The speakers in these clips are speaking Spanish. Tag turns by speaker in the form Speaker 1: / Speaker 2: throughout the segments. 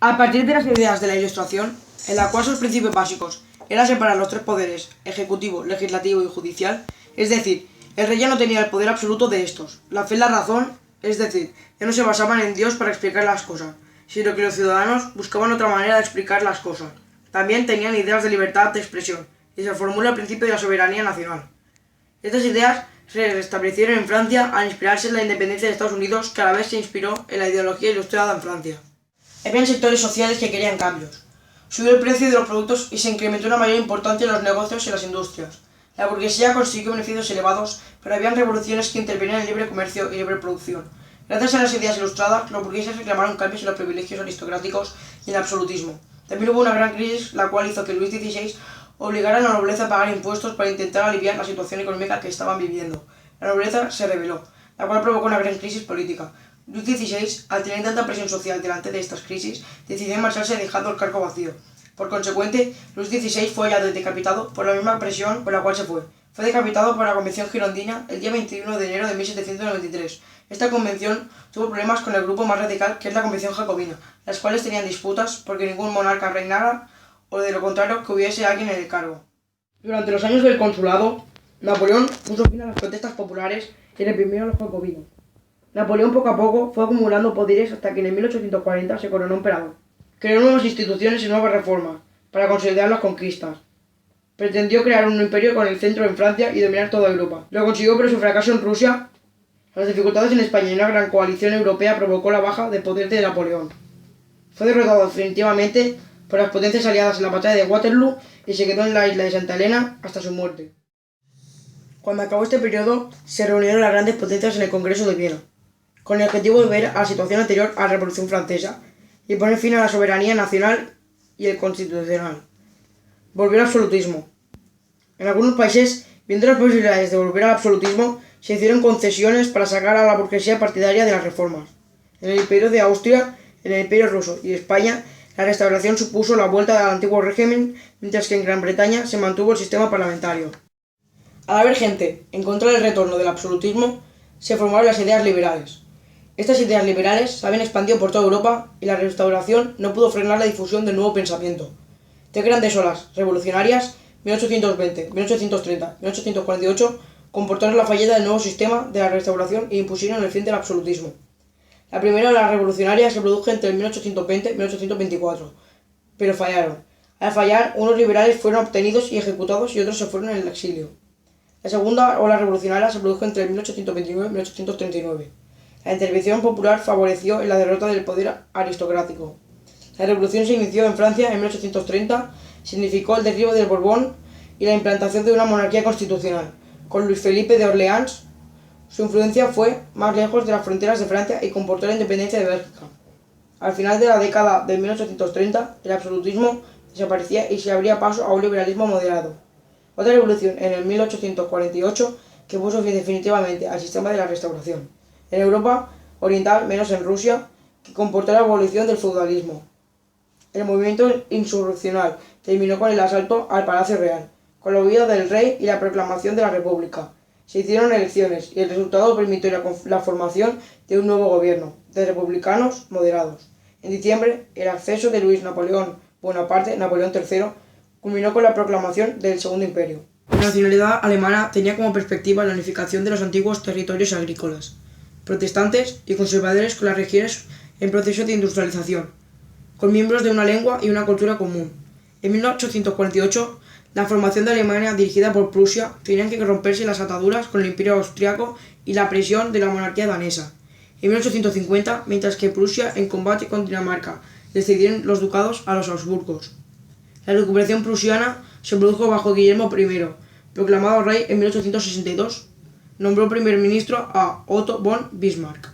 Speaker 1: A partir de las ideas de la Ilustración, en la cual sus principios básicos eran separar los tres poderes, ejecutivo, legislativo y judicial, es decir, el rey ya no tenía el poder absoluto de estos. La fe y la razón, es decir, ya no se basaban en Dios para explicar las cosas, sino que los ciudadanos buscaban otra manera de explicar las cosas. También tenían ideas de libertad de expresión, y se formula el principio de la soberanía nacional. Estas ideas se restablecieron en Francia al inspirarse en la independencia de Estados Unidos, que a la vez se inspiró en la ideología ilustrada en Francia. Había sectores sociales que querían cambios. Subió el precio de los productos y se incrementó una mayor importancia en los negocios y las industrias. La burguesía consiguió beneficios elevados, pero habían revoluciones que intervenían en el libre comercio y libre producción. Gracias a las ideas ilustradas, los burgueses reclamaron cambios en los privilegios aristocráticos y en el absolutismo. También hubo una gran crisis, la cual hizo que Luis XVI obligara a la nobleza a pagar impuestos para intentar aliviar la situación económica que estaban viviendo. La nobleza se rebeló, la cual provocó una gran crisis política. Luis XVI, al tener tanta presión social delante de estas crisis, decidió marcharse dejando el cargo vacío. Por consecuente, Luis XVI fue hallado y decapitado por la misma presión por la cual se fue. Fue decapitado por la Convención Girondina el día 21 de enero de 1793. Esta convención tuvo problemas con el grupo más radical, que es la Convención Jacobina, las cuales tenían disputas porque ningún monarca reinara o de lo contrario que hubiese alguien en el cargo. Durante los años del consulado, Napoleón puso fin a las protestas populares y reprimió a los jacobinos. Napoleón poco a poco fue acumulando poderes hasta que en 1840 se coronó emperador. Creó nuevas instituciones y nuevas reformas para consolidar las conquistas. Pretendió crear un imperio con el centro en Francia y dominar toda Europa. Lo consiguió, pero su fracaso en Rusia, las dificultades en España y una gran coalición europea provocó la baja de poder de Napoleón. Fue derrotado definitivamente por las potencias aliadas en la batalla de Waterloo y se quedó en la isla de Santa Elena hasta su muerte. Cuando acabó este periodo, se reunieron las grandes potencias en el Congreso de Viena, con el objetivo de ver a la situación anterior a la Revolución Francesa y poner fin a la soberanía nacional y el constitucional. Volvió al absolutismo. En algunos países, viendo las posibilidades de volver al absolutismo, se hicieron concesiones para sacar a la burguesía partidaria de las reformas. En el Imperio de Austria, en el Imperio ruso y España, la restauración supuso la vuelta al antiguo régimen, mientras que en Gran Bretaña se mantuvo el sistema parlamentario. Al haber gente en contra del retorno del absolutismo, se formaron las ideas liberales. Estas ideas liberales se habían expandido por toda Europa y la restauración no pudo frenar la difusión del nuevo pensamiento. Tres grandes olas revolucionarias, 1820, 1830 y 1848, comportaron la fallida del nuevo sistema de la restauración e impusieron el fin del absolutismo. La primera ola revolucionaria se produjo entre 1820 y 1824, pero fallaron. Al fallar, unos liberales fueron obtenidos y ejecutados y otros se fueron en el exilio. La segunda ola revolucionaria se produjo entre 1829 y 1839. La intervención popular favoreció en la derrota del poder aristocrático. La revolución se inició en Francia en 1830, significó el derribo del Borbón y la implantación de una monarquía constitucional. Con Luis Felipe de Orleans, su influencia fue más lejos de las fronteras de Francia y comportó la independencia de Bélgica. Al final de la década de 1830, el absolutismo desaparecía y se abría paso a un liberalismo moderado. Otra revolución en el 1848 que puso fin definitivamente al sistema de la restauración. En Europa oriental, menos en Rusia, que comportó la abolición del feudalismo. El movimiento insurreccional terminó con el asalto al Palacio Real, con la huida del rey y la proclamación de la República. Se hicieron elecciones y el resultado permitió la formación de un nuevo gobierno, de republicanos moderados. En diciembre, el acceso de Luis Napoleón Bonaparte, Napoleón III, culminó con la proclamación del Segundo Imperio. La nacionalidad alemana tenía como perspectiva la unificación de los antiguos territorios agrícolas, protestantes y conservadores con las regiones en proceso de industrialización, con miembros de una lengua y una cultura común. En 1848, la formación de Alemania dirigida por Prusia tenía que romperse las ataduras con el Imperio Austriaco y la presión de la monarquía danesa. En 1850, mientras que Prusia, en combate con Dinamarca, le cedieron los ducados a los Habsburgos. La recuperación prusiana se produjo bajo Guillermo I, proclamado rey en 1862. Nombró primer ministro a Otto von Bismarck.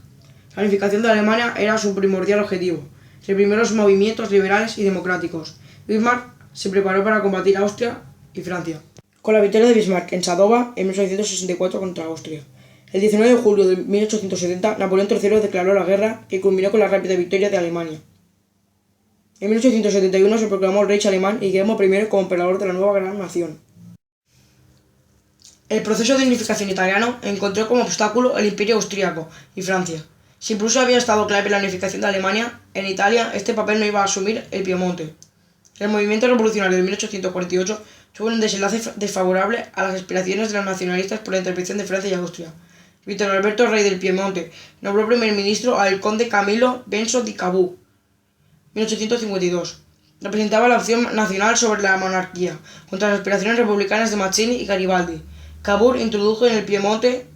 Speaker 1: La unificación de Alemania era su primordial objetivo. Reprimió los movimientos liberales y democráticos. Bismarck se preparó para combatir a Austria y Francia, con la victoria de Bismarck en Sadova en 1864 contra Austria. El 19 de julio de 1870, Napoleón III declaró la guerra, que culminó con la rápida victoria de Alemania. En 1871 se proclamó el Reich alemán y Guillermo I como emperador de la nueva gran nación. El proceso de unificación italiano encontró como obstáculo el Imperio Austriaco y Francia, Si Prusia había estado clave en la unificación de Alemania, en Italia este papel no iba a asumir el Piemonte. El movimiento revolucionario de 1848 tuvo un desenlace desfavorable a las aspiraciones de los nacionalistas por la intervención de Francia y Austria. Víctor Alberto, rey del Piemonte, nombró primer ministro al conde Camillo Benso di Cavour, 1852. Representaba la opción nacional sobre la monarquía, contra las aspiraciones republicanas de Mazzini y Garibaldi. Cavour introdujo en el Piemonte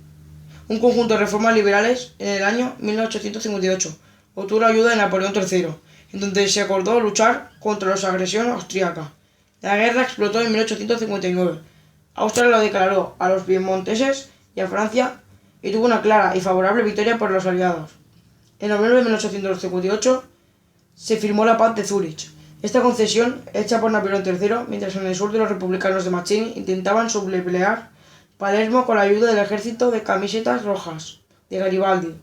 Speaker 1: un conjunto de reformas liberales en el año 1858. Obtuvo la ayuda de Napoleón III, en donde se acordó luchar contra la agresión austríaca. La guerra explotó en 1859. Austria lo declaró a los piemonteses y a Francia y tuvo una clara y favorable victoria por los aliados. En noviembre de 1858 se firmó la Paz de Zúrich. Esta concesión, hecha por Napoleón III, mientras en el sur de los republicanos de Mazzini intentaban sublevar Palermo con la ayuda del ejército de camisetas rojas de Garibaldi.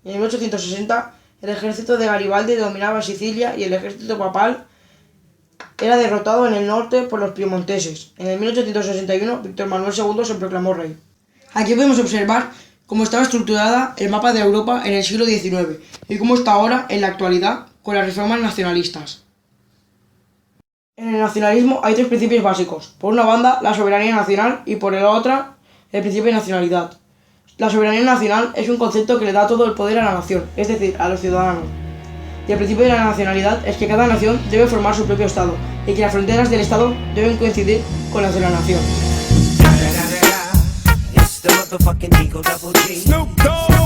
Speaker 1: En 1860, el ejército de Garibaldi dominaba Sicilia y el ejército papal era derrotado en el norte por los piemonteses. En el 1861, Víctor Manuel II se proclamó rey. Aquí podemos observar cómo estaba estructurada el mapa de Europa en el siglo XIX y cómo está ahora en la actualidad con las reformas nacionalistas. En el nacionalismo hay tres principios básicos. Por una banda, la soberanía nacional y por la otra, el principio de nacionalidad. La soberanía nacional es un concepto que le da todo el poder a la nación, es decir, a los ciudadanos. Y el principio de la nacionalidad es que cada nación debe formar su propio Estado y que las fronteras del Estado deben coincidir con las de la nación. Snoop Dogg.